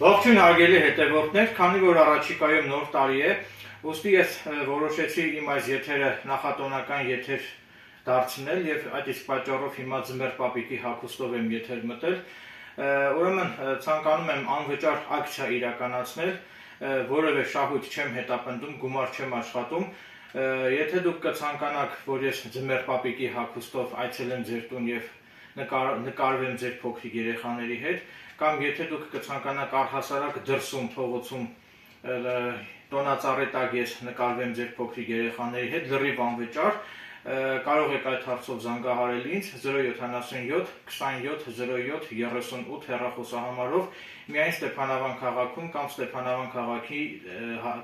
Ողջույն հարգելի հետևորդներ, քանի որ առաջիկայում նոր տարի է, ուստի ես որոշեցի իմ այս եթերը նախատոնական եթեր դարձնել եւ այդ իսկ պատճառով հիմա ձմեռ պապիկի հագուստով եմ եթեր մտել, ուրեմն ցանկանում եմ անվճար ակցիա իրականացնել, որևէ շահույթ չեմ հետապնդում, գումար չեմ աշխատում, եթե դուք կցանկանաք, որ ես ձմեռ պապիկի հագուստով այցելեմ ձեր տուն եւ նկարվեմ ձեր փոքրիկ երեխաների հետ, կամ եթե դուք կցանկանաք առհասարակ դրսում փողոցում տոնածառի տակ ես նկարվեմ ձեր փոքրիկ երեխաների հետ, լրիվ անվճար, կարող եք այդ հարցով զանգահարել ինձ 077 27 07 38 հեռախոսահամարով միայն Ստեփանավան քաղաքում կամ Ստեփանավան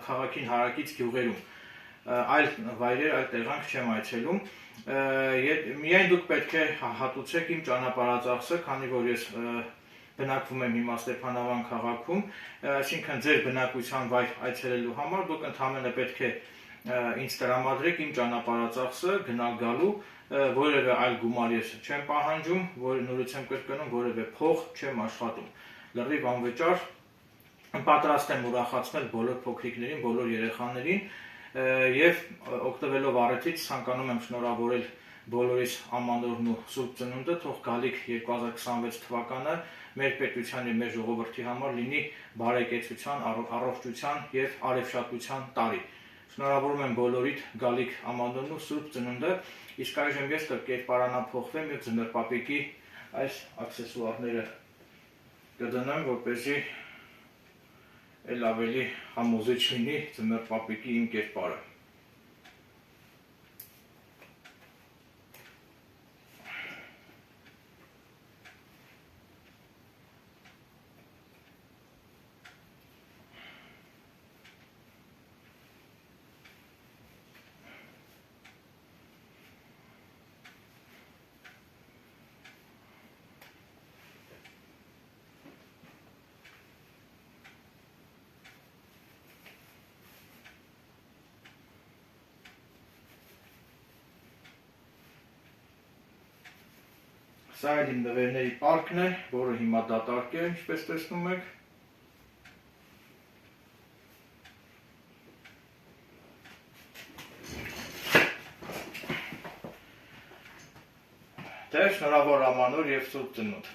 քաղաքին հարակից գյուղերում, այլ վայրեր, այլ տեղանք չեմ այցելում, միայն դուք պետք է հատուցեք իմ ճանապարհածախսը, քանի որ ես բնակվում եմ հիմա Ստեփանավան քաղաքում, այսինքն ձեր բնակության վայր այցելելու համար դուք ընդհանրապես պետք է ինձ տրամադրեք իմ ճանապարհածախսը գնալ-գալու, որևէ այլ գումար ես չեմ պահանջում, նորից եմ կրկնում, որևէ փող չեմ աշխատում, լրիվ անվճար, պատրաստ եմ ուրախացնել բոլոր փոքրիկներին, բոլոր երեխաներին եւ օգտվելով առիթից ցանկանում եմ շնորհավորել բոլորիս ամանորն ու Սուրբ Ծնունդը, թող գալիք 2026 թվականը մեր պետության եւ մեր ժողովրդի համար լինի բարեկեցության, առողջության եւ արևշատության տարի։ Շնորհավորում եմ բոլորիդ գալիք ամանորն ու Սուրբ Ծնունդը, իսկ այժմ ես կկերպարանափոխվեմ եւ ձմեռ պապիկի այս աքսեսուարները կդնեմ, որպեսզի էլ ավելի համոզիչ լինի ձմեռ պապիկի իմ կերպարը։ Սա էլ իմ նվերների պարկն է, որը հիմա դատարկ է, ինչպես տեսնում եք։ Դե շնորհավոր ամանոր եւ Սուրբ Ծնունդ։